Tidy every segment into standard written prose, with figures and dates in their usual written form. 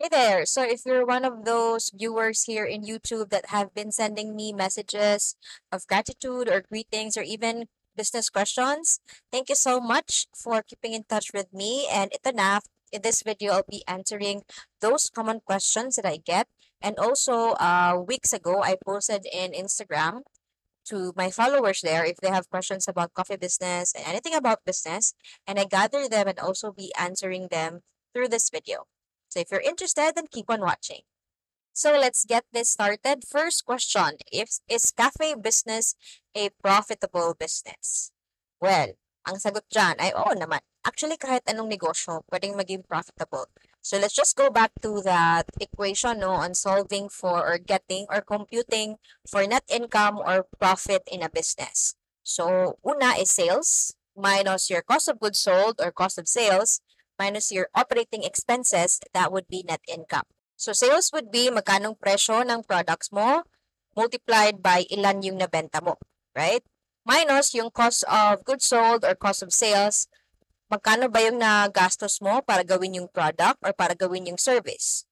Hey there. So if you're one of those viewers here in YouTube that have been sending me messages of gratitude or greetings or even business questions, thank you so much for keeping in touch with me. And ito na, in this video, I'll be answering those common questions that I get. And also, weeks ago, I posted in Instagram to my followers there if they have questions about coffee business and anything about business, and I gather them and also be answering them through this video. So if you're interested, then keep on watching. So let's get this started. First question, is cafe business a profitable business? Well, ang sagot dyan ay oo naman. Actually, kahit anong negosyo, pwedeng maging profitable. So let's just go back to that equation no, on solving for or getting or computing for net income or profit in a business. So una is sales minus your cost of goods sold or cost of sales minus your operating expenses, that would be net income. So sales would be magkanong presyo ng products mo multiplied by ilan yung nabenta mo, right? Minus yung cost of goods sold or cost of sales, magkano ba yung nagastos mo para gawin yung product or para gawin yung service.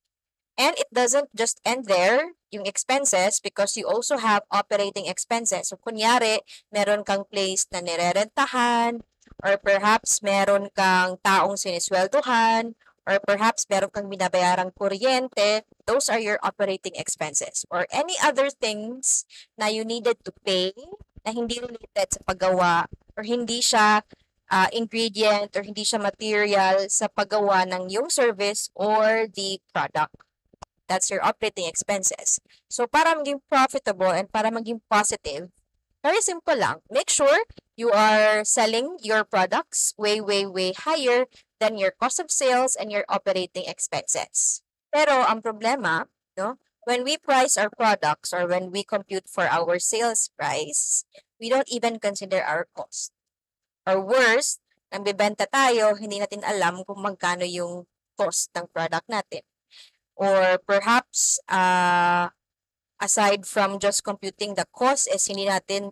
And it doesn't just end there, yung expenses, because you also have operating expenses. So kunyari, meron kang place na nirerentahan, or perhaps meron kang taong sinisweldohan, or perhaps meron kang binabayarang kuryente, those are your operating expenses. Or any other things na you needed to pay na hindi related sa paggawa or hindi siya ingredient or hindi siya material sa paggawa ng yung service or the product. That's your operating expenses. So para maging profitable and para maging positive, very simple lang. Make sure you are selling your products way, way, way higher than your cost of sales and your operating expenses. Pero ang problema, no, when we price our products or when we compute for our sales price, we don't even consider our cost. Or worse, nang bibenta tayo, hindi natin alam kung magkano yung cost ng product natin. Or perhaps, aside from just computing the cost, is hindi natin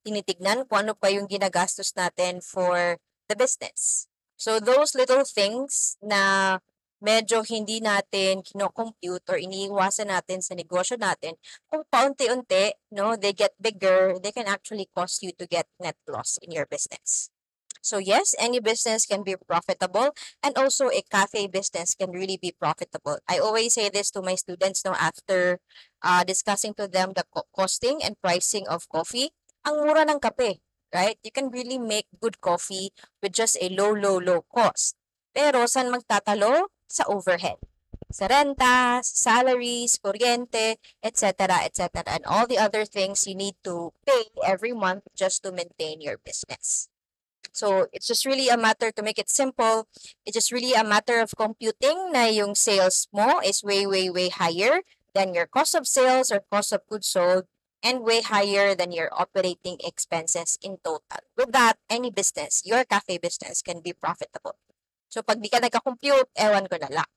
tinitignan kung ano pa yung ginagastos natin for the business. So those little things na medyo hindi natin kino-compute or iniiwasan natin sa negosyo natin, kung paunti-unti, no, they get bigger, they can actually cause you to get net loss in your business. So yes, any business can be profitable, and also a cafe business can really be profitable. I always say this to my students no, after discussing to them the costing and pricing of coffee. Ang mura ng kape, right? You can really make good coffee with just a low, low, low cost. Pero saan magtatalo? Sa overhead. Sa renta, salaries, kuryente, etc., etc., and all the other things you need to pay every month just to maintain your business. So it's just really a matter, to make it simple, it's just really a matter of computing na yung sales mo is way, way, way higher than your cost of sales or cost of goods sold, and way higher than your operating expenses in total. With that, any business, your cafe business, can be profitable. So pag di ka nagka-compute, ewan ko na lang.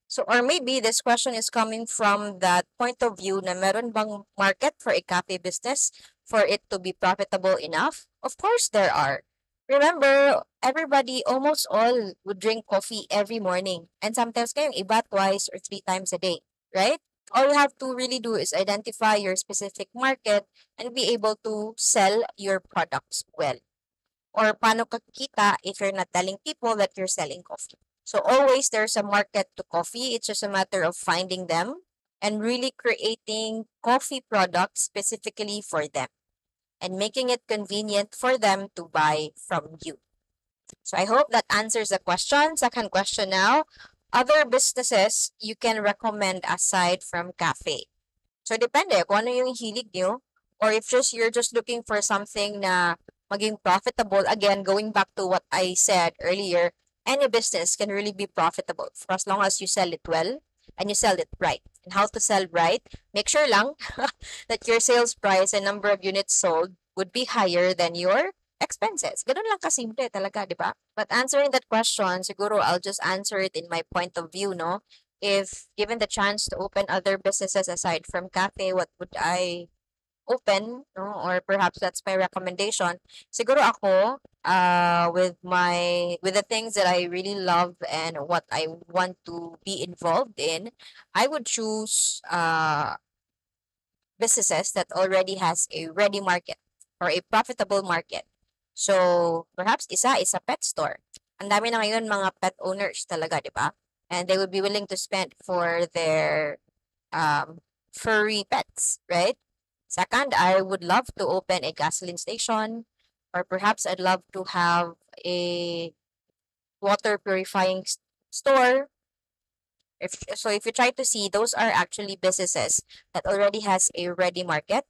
So, or maybe this question is coming from that point of view na meron bang market for a cafe business for it to be profitable enough? Of course there are. Remember, everybody, almost all, would drink coffee every morning. And sometimes kayong iba twice or three times a day, right? All you have to really do is identify your specific market and be able to sell your products well. Or paano ka kikita if you're not telling people that you're selling coffee. So always there's a market to coffee. It's just a matter of finding them and really creating coffee products specifically for them and making it convenient for them to buy from you. So I hope that answers the question. Second question now, other businesses you can recommend aside from cafe. So depende kung ano yung hilig nyo, or if you're just looking for something na maging profitable. Again, going back to what I said earlier, any business can really be profitable for as long as you sell it well and you sell it right. And how to sell right? Make sure lang that your sales price and number of units sold would be higher than your expenses. Ganun lang kasimple talaga, di ba? But answering that question, siguro I'll just answer it in my point of view, no? If given the chance to open other businesses aside from cafe, what would I open, no? Or perhaps that's my recommendation. Siguro ako, with the things that I really love and what I want to be involved in, I would choose businesses that already has a ready market or a profitable market. So, perhaps isa is a pet store. Ang dami na ngayon mga pet owners talaga, di ba? And they would be willing to spend for their furry pets, right? Second, I would love to open a gasoline station, or perhaps I'd love to have a water purifying store. If you try to see, those are actually businesses that already has a ready market.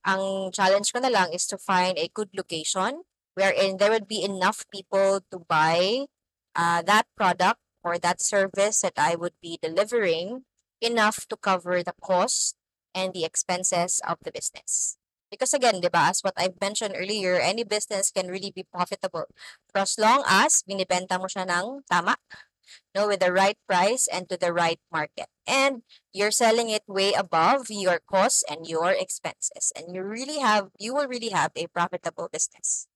Ang challenge ko na lang is to find a good location wherein there would be enough people to buy that product or that service that I would be delivering, enough to cover the cost and the expenses of the business. Because again, di ba, as what I've mentioned earlier, any business can really be profitable for as long as binibenta mo siya ng tama, no, with the right price and to the right market. And you're selling it way above your costs and your expenses. And you will really have a profitable business.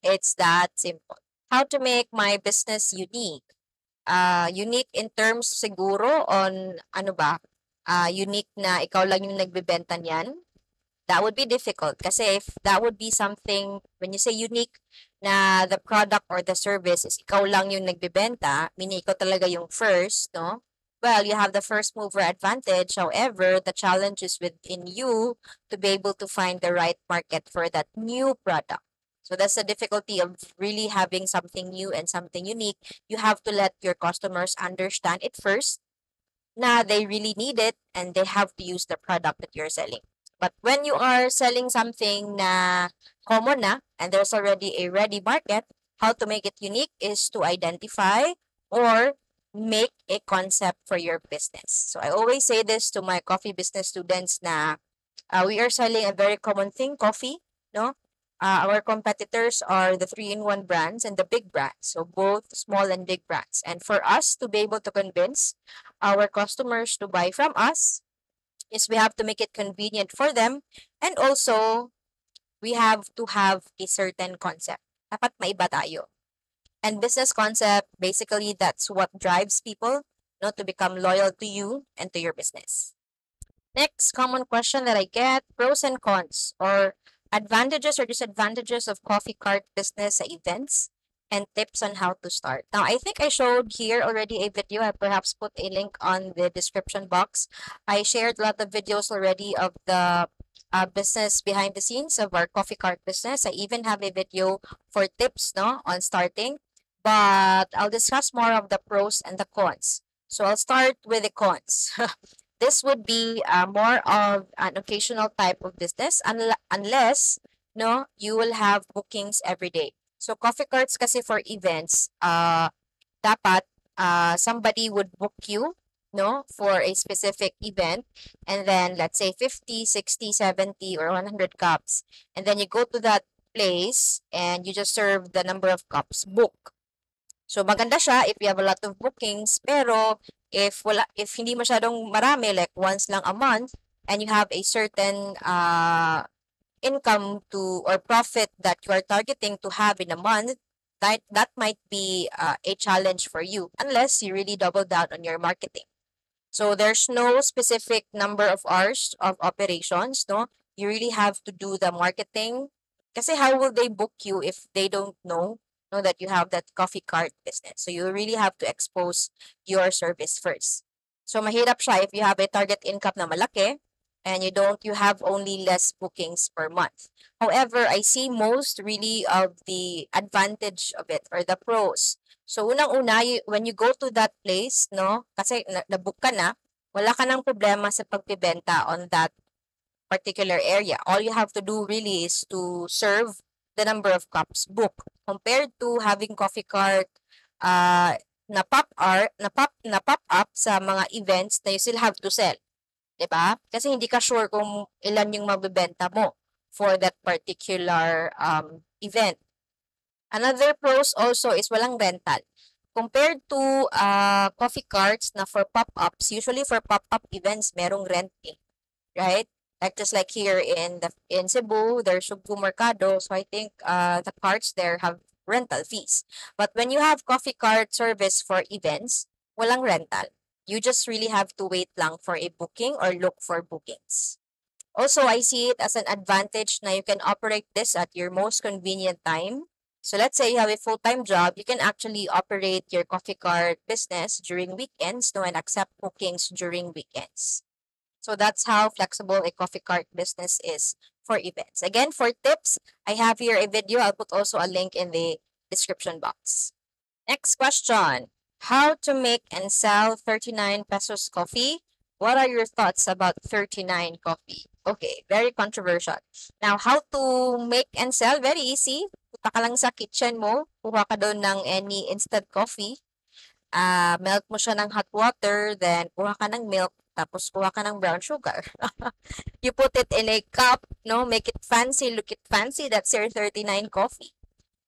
It's that simple. How to make my business unique? Unique in terms siguro on ano ba? Unique na ikaw lang yung nagbebenta niyan. That would be difficult kasi if that would be something, when you say unique, na the product or the service is ikaw lang yung nagbebenta, meaning ikaw talaga yung first, no? Well, you have the first mover advantage. However, the challenge is within you to be able to find the right market for that new product. So that's the difficulty of really having something new and something unique. You have to let your customers understand it first, na they really need it and they have to use the product that you're selling. But when you are selling something na common na and there's already a ready market, how to make it unique is to identify or make a concept for your business. So I always say this to my coffee business students na we are selling a very common thing, coffee, no? Our competitors are the three-in-one brands and the big brands, so both small and big brands. And for us to be able to convince our customers to buy from us, is we have to make it convenient for them, and also we have to have a certain concept. Dapat maiba tayo. And business concept, basically, that's what drives people, no, to become loyal to you and to your business. Next common question that I get, pros and cons or advantages or disadvantages of coffee cart business at events and tips on how to start. Now, I think I showed here already a video. I perhaps put a link on the description box. I shared a lot of videos already of the business behind the scenes of our coffee cart business. I even have a video for tips, no, on starting, but I'll discuss more of the pros and the cons. So I'll start with the cons. This would be more of an occasional type of business unless no you will have bookings every day. So coffee carts kasi for events, dapat somebody would book you, no, for a specific event, and then let's say 50, 60, 70, or 100 cups, and then you go to that place and you just serve the number of cups book. So maganda siya if you have a lot of bookings, pero if hindi masyadong marami, like once lang a month, and you have a certain income to or profit that you are targeting to have in a month, that might be a challenge for you unless you really double down on your marketing. So there's no specific number of hours of operations, no? You really have to do the marketing. Kasi how will they book you if they don't know that you have that coffee cart business? So you really have to expose your service first. So mahirap siya if you have a target income na malaki and you have only less bookings per month. However, I see most really of the advantage of it or the pros. So unang-una, when you go to that place, no, kasi na-book ka na, wala ka ng problema sa pagbebenta on that particular area. All you have to do really is to serve the number of cups book compared to having coffee cart na pop up sa mga events na you still have to sell. 'Di ba? Kasi hindi ka sure kung ilan yung mabebenta mo for that particular event. Another pros also is walang rental. Compared to coffee carts na for pop-ups, usually for pop-up events, merong rent eh, right? Like just like here in Cebu, there's Sugbu Mercado. So I think the carts there have rental fees. But when you have coffee cart service for events, walang rental. You just really have to wait lang for a booking or look for bookings. Also, I see it as an advantage na you can operate this at your most convenient time. So let's say you have a full-time job, you can actually operate your coffee cart business during weekends, no, and accept bookings during weekends. So that's how flexible a coffee cart business is for events. Again, for tips, I have here a video. I'll put also a link in the description box. Next question. How to make and sell 39 pesos coffee? What are your thoughts about 39 coffee? Okay, very controversial. Now, how to make and sell? Very easy. Punta ka lang sa kitchen mo, kuha ka doon ng any instant coffee, melt mo siya ng hot water, then kuha ka ng milk, tapos kuha ka ng brown sugar. You put it in a cup, no? Make it fancy, look it fancy. That's your 39 coffee.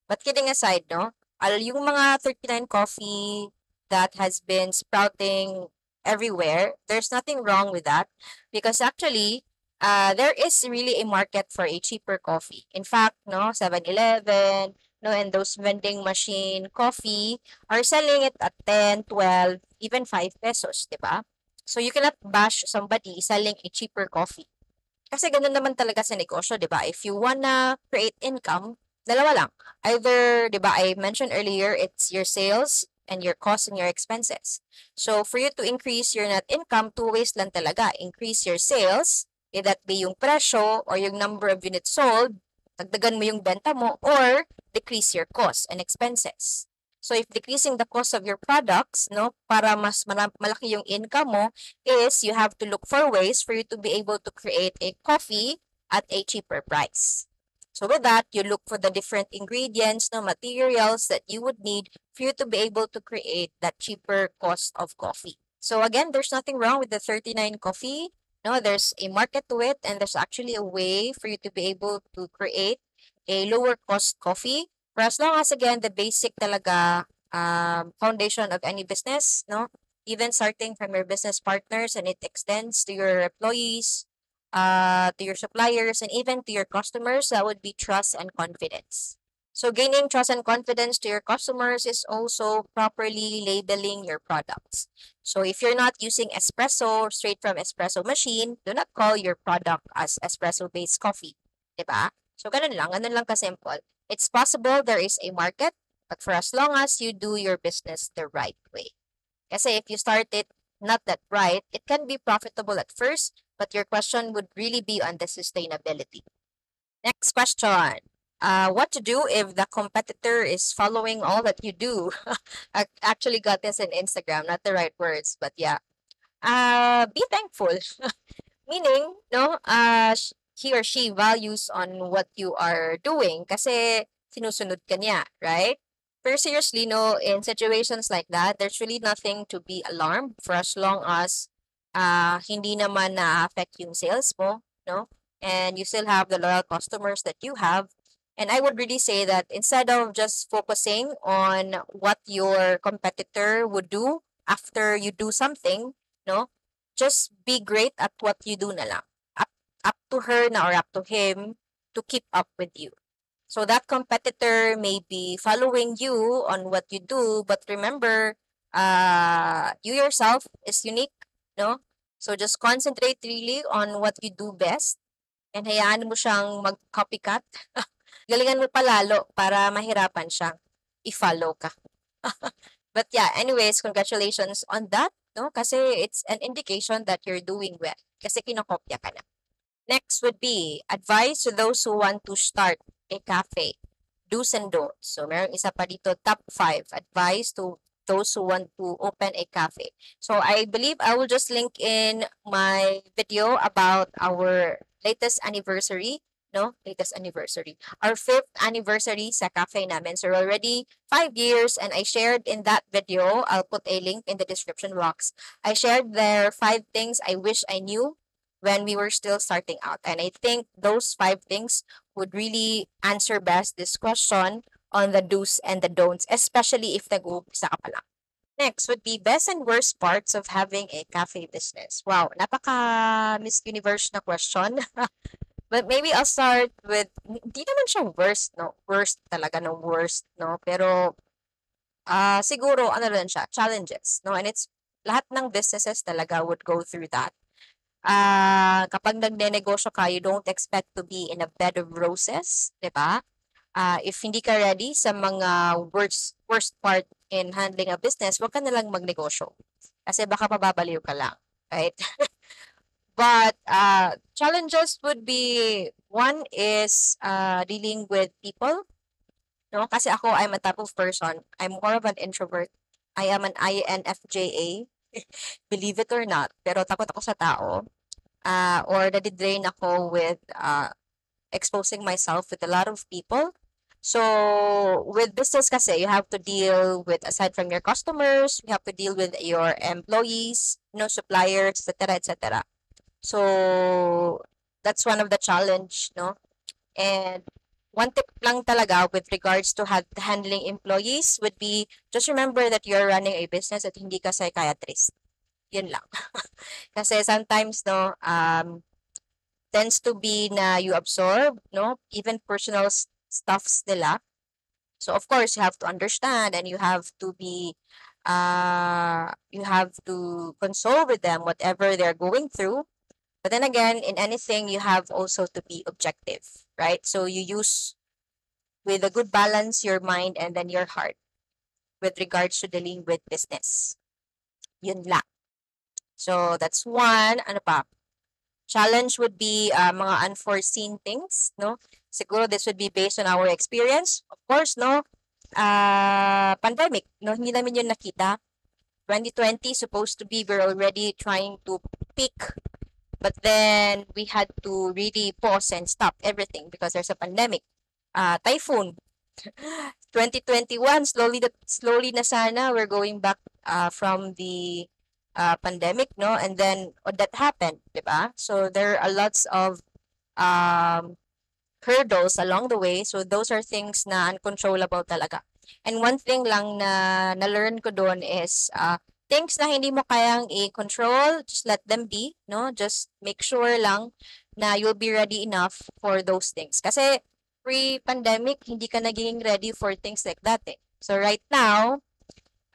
But kidding aside, no? Yung mga 39 coffee that has been sprouting everywhere, there's nothing wrong with that because actually, there is really a market for a cheaper coffee. In fact, no, 7-Eleven, no, and those vending machine coffee are selling it at 10, 12, even 5 pesos, di ba? So you cannot bash somebody selling a cheaper coffee. Kasi ganun naman talaga sa negosyo, di ba? If you wanna create income, dalawa lang. Either, di ba, I mentioned earlier, it's your sales and your costs and your expenses. So, for you to increase your net income, two ways lang talaga. Increase your sales, may that be yung presyo or yung number of units sold, dagdagan mo yung benta mo, or decrease your costs and expenses. So, if decreasing the cost of your products, no, para mas malaki yung income mo, is you have to look for ways for you to be able to create a coffee at a cheaper price. So with that, you look for the different ingredients, no materials that you would need for you to be able to create that cheaper cost of coffee. So again, there's nothing wrong with the 39 coffee. No, there's a market to it, and there's actually a way for you to be able to create a lower cost coffee. For as long as again the basic talaga foundation of any business, no, even starting from your business partners and it extends to your employees, to your suppliers, and even to your customers, that would be trust and confidence. So gaining trust and confidence to your customers is also properly labeling your products. So if you're not using espresso straight from espresso machine, do not call your product as espresso-based coffee. Diba? So ganun lang ka-simple. It's possible there is a market, but for as long as you do your business the right way. Kasi if you start it not that right, it can be profitable at first, but your question would really be on the sustainability. Next question. What to do if the competitor is following all that you do? I actually got this in Instagram, not the right words, but yeah. Be thankful. Meaning, no, he or she values on what you are doing kasi sinusunod ka niya, right? Pero seriously, no, in situations like that, there's really nothing to be alarmed for as long as hindi naman na-affect yung sales mo, no? And you still have the loyal customers that you have. And I would really say that instead of just focusing on what your competitor would do after you do something, no, just be great at what you do na lang. Up to her na or up to him to keep up with you. So that competitor may be following you on what you do, but remember, you yourself is unique, no? So just concentrate really on what you do best and hayaan mo siyang mag-copycat. Galingan mo palalo para mahirapan siyang i-follow ka. But yeah, anyways, congratulations on that, no? Kasi it's an indication that you're doing well. Kasi kinokopya ka na. Next would be advice to those who want to start a cafe. Do's and don'ts. So, meron isa pa dito, top 5. Advice to those who want to open a cafe. So, I believe I will just link in my video about our latest anniversary. No? Latest anniversary. Our 5th anniversary sa cafe namin. So, already 5 years and I shared in that video, I'll put a link in the description box. I shared there 5 things I wish I knew when we were still starting out. And I think those 5 things would really answer best this question on the do's and the don'ts, especially if nag-uumpisa ka pa lang. Next would be best and worst parts of having a cafe business. Wow, napaka Miss Universe na question. But maybe I'll start with, hindi naman siya worst, no? Worst talaga, no? Worst, no? Pero, siguro, ano rin siya, challenges, no? And it's, lahat ng businesses talaga would go through that. Kapag nagnenegosyo ka, you don't expect to be in a bed of roses, di ba? If hindi ka ready sa mga worst part in handling a business, wag ka na lang magnegosyo. Kasi baka mababaliw ka lang, right? But challenges would be, one is dealing with people, no? Kasi ako, I'm a type of person. I'm more of an introvert. I am an INFJA, believe it or not. Pero takot ako sa tao. Or nadidrain ako with exposing myself with a lot of people. So with business kasi, you have to deal with, aside from your customers, you have to deal with your employees, suppliers, etc., etc. So that's one of the challenge, no? And one tip lang talaga with regards to handling employees would be, just remember that you're running a business at hindi ka psychiatrist. Yun lang. Kasi sometimes, no, tends to be na you absorb, no, even personal stuffs nila. So of course, you have to understand and you have to be, you have to console with them whatever they're going through. But then again, in anything, you have also to be objective, right? So you use with a good balance your mind and then your heart with regards to dealing with business. Yun lang. So that's one. Ano pa? Challenge would be mga unforeseen things, no? Siguro this would be based on our experience. Of course, no? Pandemic, no? Hindi namin yun nakita. 2020 supposed to be, we're already trying to peak, but then we had to really pause and stop everything because there's a pandemic. Typhoon. 2021, slowly na sana we're going back from the pandemic, no? And then that happened, di ba? So there are lots of um, hurdles along the way. So those are things na uncontrollable talaga. And one thing lang na na-learn ko doon is things na hindi mo kayang i-control, just let them be, no? Just make sure lang na you'll be ready enough for those things. Kasi pre-pandemic, hindi ka naging ready for things like that eh. So right now,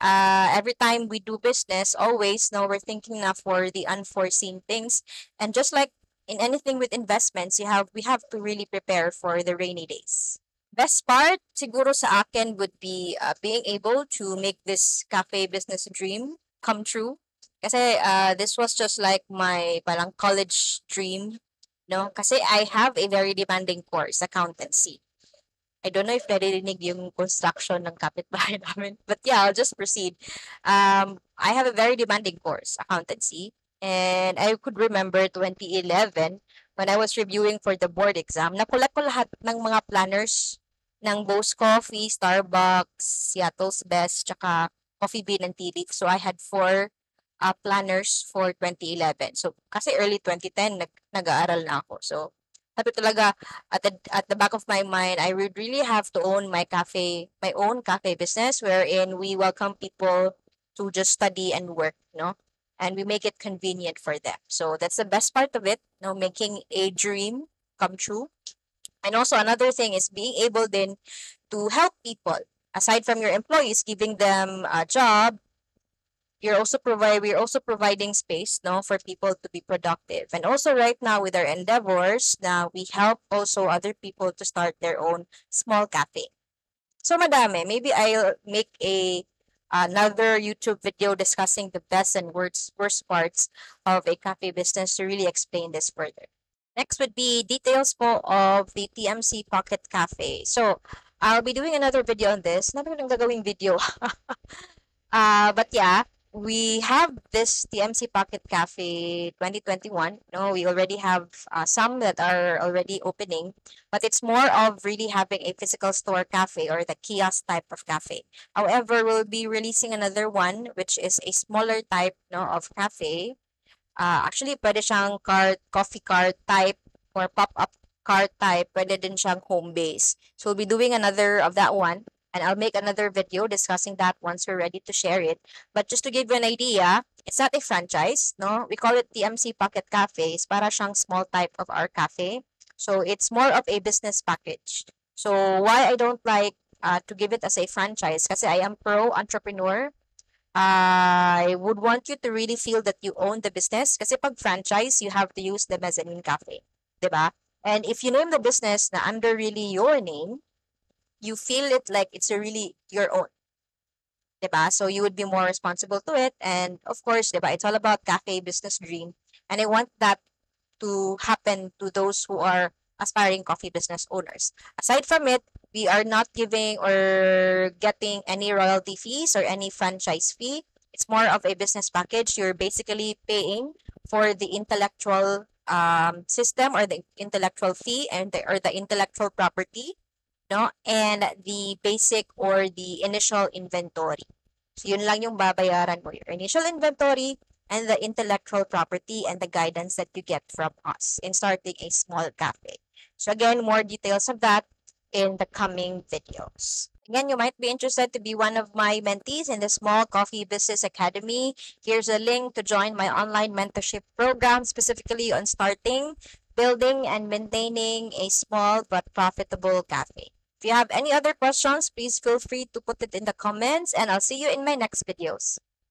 every time we do business, always, no, we're thinking na for the unforeseen things. And just like in anything with investments, we have to really prepare for the rainy days. Best part siguro sa akin would be being able to make this cafe business dream come true. Kasi this was just like my parang college dream, no? Kasi I have a very demanding course, accountancy. I don't know if naririnig yung construction ng kapitbahay namin. But yeah, I'll just proceed. I have a very demanding course, accountancy. And I could remember 2011 when I was reviewing for the board exam, nakulat ko lahat ng mga planners ng Bose Coffee, Starbucks, Seattle's Best, tsaka Coffee Bean and Tea Leaf. So I had four planners for 2011. So kasi early 2010 nag-aaral na ako. So sabi talaga at the back of my mind, I would really have to own my own cafe business wherein we welcome people to just study and work, no? And we make it convenient for them. So that's the best part of it, no, making a dream come true. And also another thing is being able then to help people aside from your employees, giving them a job. We're also providing space, no, for people to be productive. And also right now with our endeavors, now we help also other people to start their own small cafe. So madami, maybe I'll make another YouTube video discussing the best and worst parts of a cafe business to really explain this further. Next would be details po of the TMC Pocket Cafe. So I'll be doing another video on this. Nabi ko nang gagawing video. But yeah, we have this TMC Pocket Cafe 2021. No, we already have some that are already opening, but it's more of really having a physical store cafe or the kiosk type of cafe. However, we'll be releasing another one, which is a smaller type, no, of cafe. Actually, pwede siyang coffee cart type or pop-up cart type. Pwede din siyang home base. So we'll be doing another of that one. And I'll make another video discussing that once we're ready to share it. But just to give you an idea, it's not a franchise, no? We call it TMC Pocket Cafe. It's para siyang small type of our cafe. So it's more of a business package. So why I don't like to give it as a franchise? Kasi I am pro entrepreneur. I would want you to really feel that you own the business. Kasi pag franchise, you have to use the mezzanine cafe. 'Di ba? And if you name the business na under really your name, you feel it like it's a really your own. 'Di ba? So you would be more responsible to it. And of course, 'di ba, it's all about cafe business dream. And I want that to happen to those who are aspiring coffee business owners. Aside from it, we are not giving or getting any royalty fees or any franchise fee. It's more of a business package. You're basically paying for the intellectual system or the intellectual fee and or the intellectual property, no? And the basic or the initial inventory. So yun lang yung babayaran mo, your initial inventory and the intellectual property and the guidance that you get from us in starting a small cafe. So again, more details of that in the coming videos. Again, you might be interested to be one of my mentees in the Small Coffee Business Academy. Here's a link to join my online mentorship program specifically on starting, building, and maintaining a small but profitable cafe. If you have any other questions, please feel free to put it in the comments and I'll see you in my next videos.